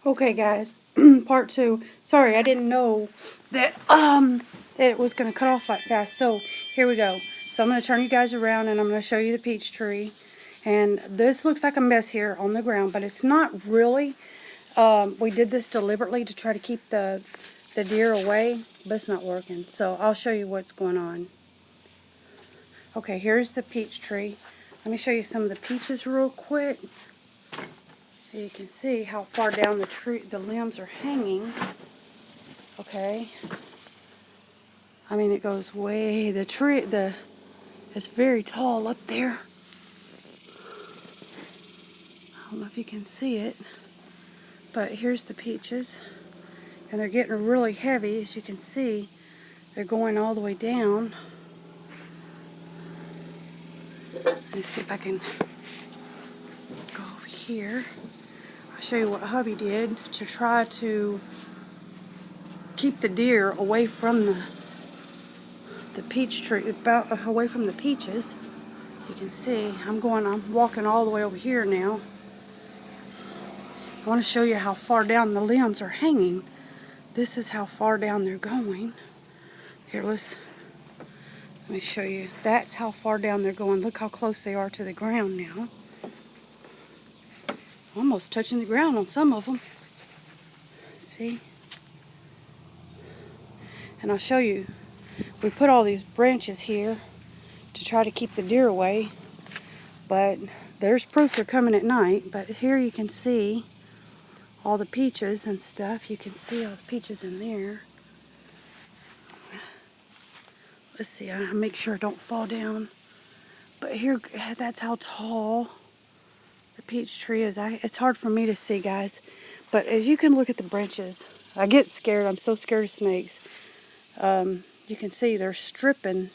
Okay, guys, part two. Sorry, I didn't know that that it was gonna cut off like fast. So here we go. So I'm gonna turn you guys around and I'm gonna show you the peach tree. And this looks like a mess here on the ground, but it's not really. We did this deliberately to try to keep the deer away, but it's not working. So I'll show you what's going on. Okay, here's the peach tree. Let me show you some of the peaches real quick. You can see how far down the limbs are hanging. Okay. I mean, it goes way, it's very tall up there. I don't know if you can see it, but here's the peaches. And they're getting really heavy, as you can see. They're going all the way down. Let's see if I can go over here. I'll show you what hubby did to try to keep the deer away from the peach tree, away from the peaches. You can see I'm walking all the way over here now. I want to show you how far down the limbs are hanging. This is how far down they're going. Here, let me show you. That's how far down they're going. Look how close they are to the ground now. Almost touching the ground on some of them. See? And I'll show you. We put all these branches here to try to keep the deer away. But there's proof they're coming at night. But here you can see all the peaches and stuff. You can see all the peaches in there. Let's see, I make sure I don't fall down. But here, that's how tall the peach tree is. It's hard for me to see, guys. But as you can look at the branches, I get scared. I'm so scared of snakes. You can see they're stripping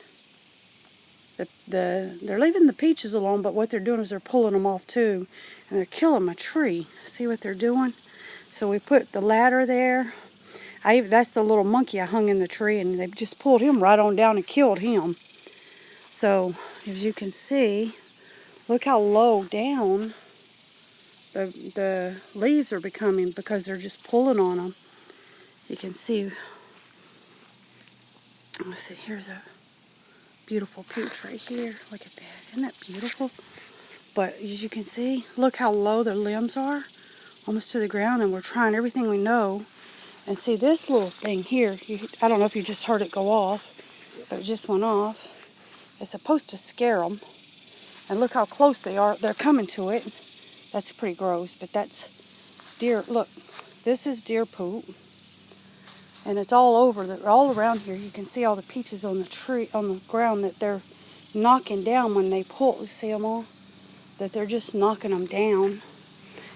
they're leaving the peaches alone, but what they're doing is they're pulling them off too. And they're killing my tree. See what they're doing? So we put the ladder there. That's the little monkey I hung in the tree, and they just pulled him right on down and killed him. So, as you can see, look how low down the leaves are becoming because they're just pulling on them. You can see, let's see, here's a beautiful peach right here. Look at that. Isn't that beautiful? But as you can see, look how low their limbs are, almost to the ground, and we're trying everything we know. And see this little thing here, I don't know if you just heard it go off, but it just went off. It's supposed to scare them. And look how close they are. They're coming to it. That's pretty gross, but that's deer. Look, this is deer poop. And it's all over, all around here. You can see all the peaches on the tree, on the ground that they're knocking down when they pull. You see them all? That they're just knocking them down.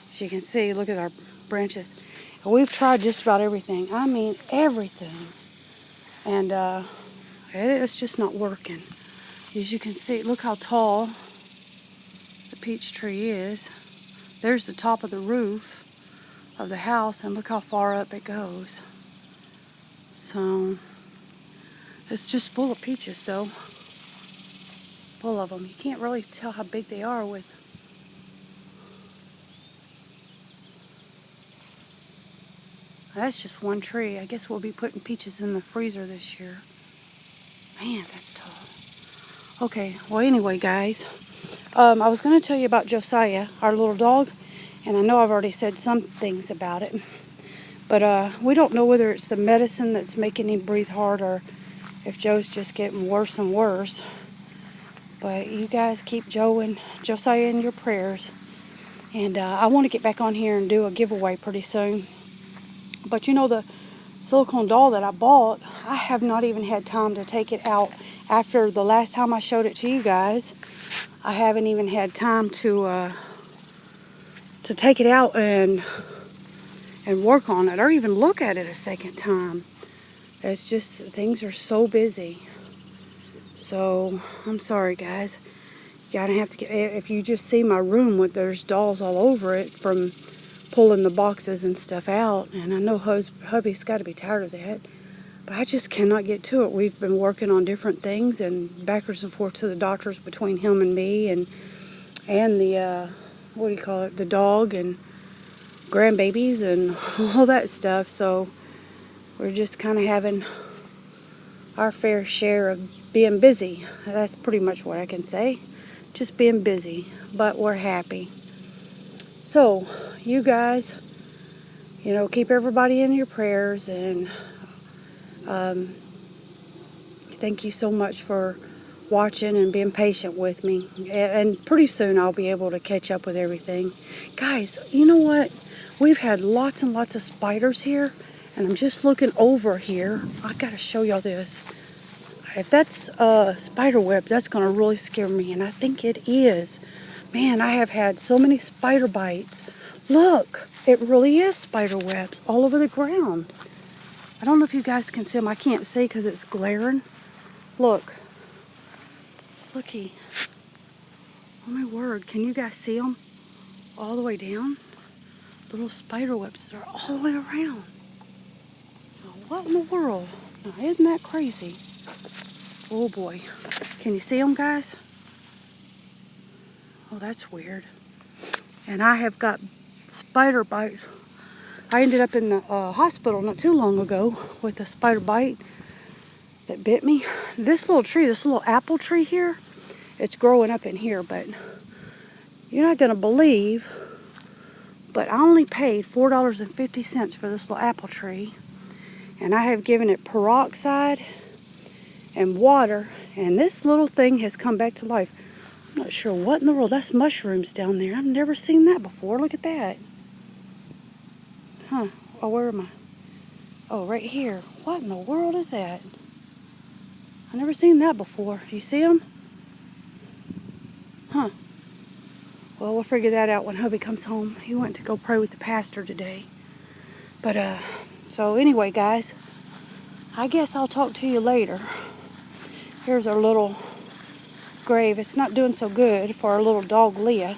As you can see, look at our branches. And we've tried just about everything. I mean, everything. And it's just not working. As you can see, look how tall the peach tree is. There's the top of the roof of the house, and look how far up it goes. So, it's just full of peaches, though. Full of them. You can't really tell how big they are with. That's just one tree. I guess we'll be putting peaches in the freezer this year. Man, that's tall. Okay, well, anyway, guys. I was going to tell you about Josiah, our little dog. And I know I've already said some things about it. But we don't know whether it's the medicine that's making him breathe hard or if Joe's just getting worse and worse. But you guys keep Joe and Josiah in your prayers. And I want to get back on here and do a giveaway pretty soon. But you know, the silicone doll that I bought, I have not even had time to take it out. After the last time I showed it to you guys, I haven't even had time to take it out and work on it or even look at it a second time. It's just, things are so busy. So, I'm sorry, guys. You gotta have to get, if you just see my room, there's dolls all over it from pulling the boxes and stuff out. And I know hubby's got to be tired of that. But I just cannot get to it. We've been working on different things and backwards and forth to the doctors between him and me and the, what do you call it, the dog. And grandbabies and all that stuff. So we're just kind of having our fair share of being busy. That's pretty much what I can say. Just being busy, but we're happy. So, you guys, keep everybody in your prayers, and um, thank you so much for watching and being patient with me. And pretty soon I'll be able to catch up with everything. Guys, you know what? We've had lots and lots of spiders here, and I'm just looking over here. I gotta show y'all this. If that's spider webs, that's gonna really scare me, and I think it is. Man, I have had so many spider bites. Look, it really is spider webs all over the ground. I don't know if you guys can see them. I can't see because it's glaring. Look. Looky. Oh my word, can you guys see them? All the way down? Little spider webs that are all the way around. Now, what in the world? Now, isn't that crazy? Oh boy. Can you see them, guys? Oh, that's weird. And I have got spider bites. I ended up in the hospital not too long ago with a spider bite that bit me. This little tree, this little apple tree here, it's growing up in here, but you're not going to believe, but I only paid $4.50 for this little apple tree, and I have given it peroxide and water, and this little thing has come back to life. I'm not sure what in the world. That's mushrooms down there. I've never seen that before. Look at that. Huh. Oh, where am I? Oh, right here. What in the world is that? I've never seen that before. Do you see them? Huh. Well, we'll figure that out when hubby comes home. He went to go pray with the pastor today. But, so anyway, guys, I guess I'll talk to you later. Here's our little grave. It's not doing so good for our little dog, Leah.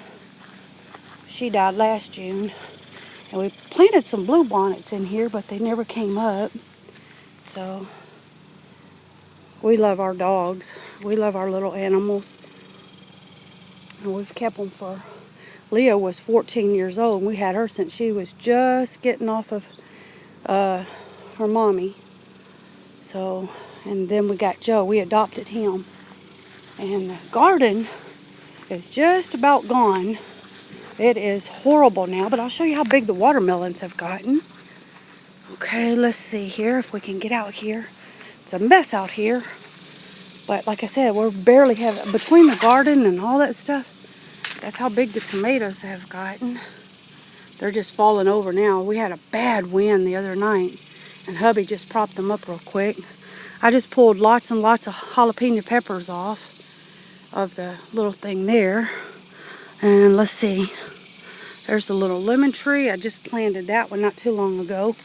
She died last June. And we planted some bluebonnets in here, but they never came up. So, we love our dogs. We love our little animals. And we've kept them for... Leah was 14 years old, and we had her since she was just getting off of her mommy. So, and then we got Joe. We adopted him. And the garden is just about gone. It is horrible now, but I'll show you how big the watermelons have gotten. Okay, let's see here if we can get out here. It's a mess out here. But like I said, we're barely having, between the garden and all that stuff, that's how big the tomatoes have gotten. They're just falling over now. We had a bad wind the other night, and hubby just propped them up real quick. I just pulled lots and lots of jalapeno peppers off of the little thing there. And let's see. There's a little lemon tree. I just planted that one not too long ago.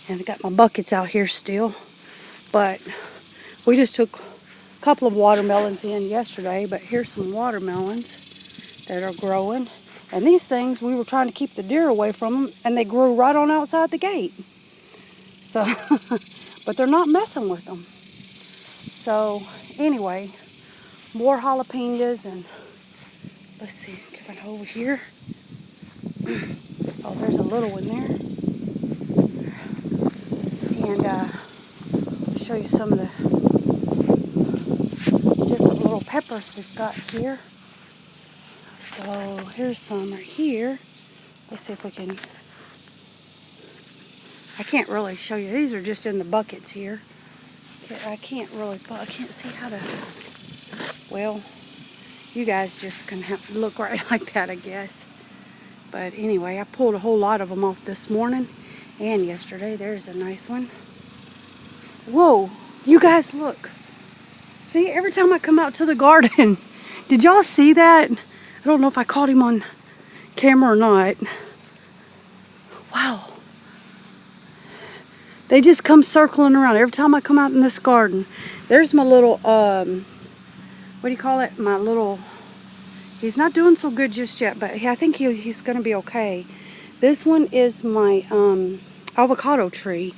And I got my buckets out here still. But we just took a couple of watermelons in yesterday. But here's some watermelons that are growing. And these things, we were trying to keep the deer away from them. And they grew right on outside the gate. So, but they're not messing with them. So, anyway, more jalapenos. And let's see, get it over here. Oh, there's a little one there. And I'll show you some of the different little peppers we've got here. So here's some right here. Let's see if we can... I can't really show you. These are just in the buckets here. I can't see how to... Well, you guys just can look right like that, I guess. But anyway, I pulled a whole lot of them off this morning and yesterday. There's a nice one. Whoa, you guys look. See, every time I come out to the garden, did y'all see that? I don't know if I caught him on camera or not. Wow. They just come circling around every time I come out in this garden. There's my little, what do you call it? My little... He's not doing so good just yet, but I think he's going to be okay. This one is my avocado tree.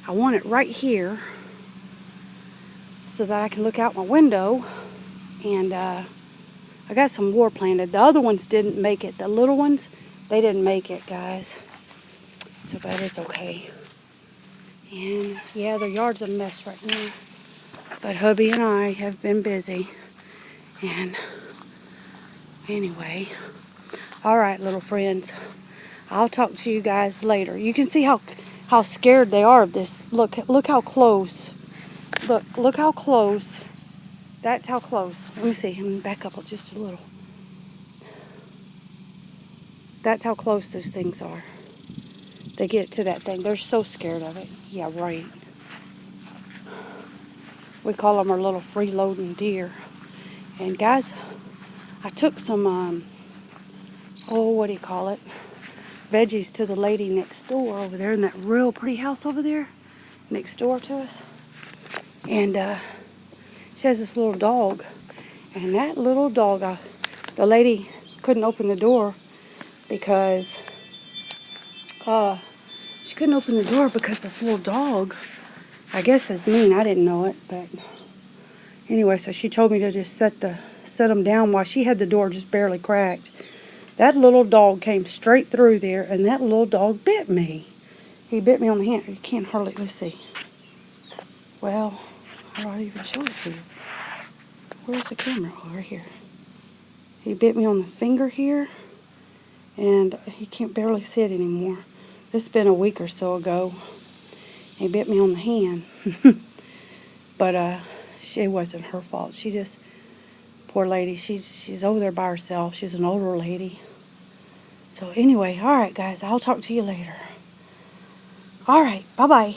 I want it right here so that I can look out my window. And I got some more planted. The other ones didn't make it. The little ones, they didn't make it, guys. So, but it's okay. And yeah, the yard's a mess right now. But hubby and I have been busy. And anyway, all right, little friends. I'll talk to you guys later. You can see how scared they are of this. Look how close. Look how close. That's how close. Let me see. Let me back up just a little. That's how close those things are. They get to that thing. They're so scared of it. Yeah, right. We call them our little freeloading deer. And guys, I took some, what do you call it? Veggies to the lady next door over there in that real pretty house over there next door to us. And she has this little dog. And that little dog, the lady couldn't open the door because she couldn't open the door because this little dog, I guess, is mean. I didn't know it, but anyway, so she told me to just set them down while she had the door just barely cracked. That little dog came straight through there, and that little dog bit me. He bit me on the hand. You can't hardly, let's see. Well, how do I even show it to you? Where's the camera? Oh, right here. He bit me on the finger here, and he can't barely see it anymore. This has been a week or so ago. He bit me on the hand. But it wasn't her fault. She just, poor lady, she's over there by herself. She's an older lady. So anyway, all right, guys, I'll talk to you later. All right, bye-bye.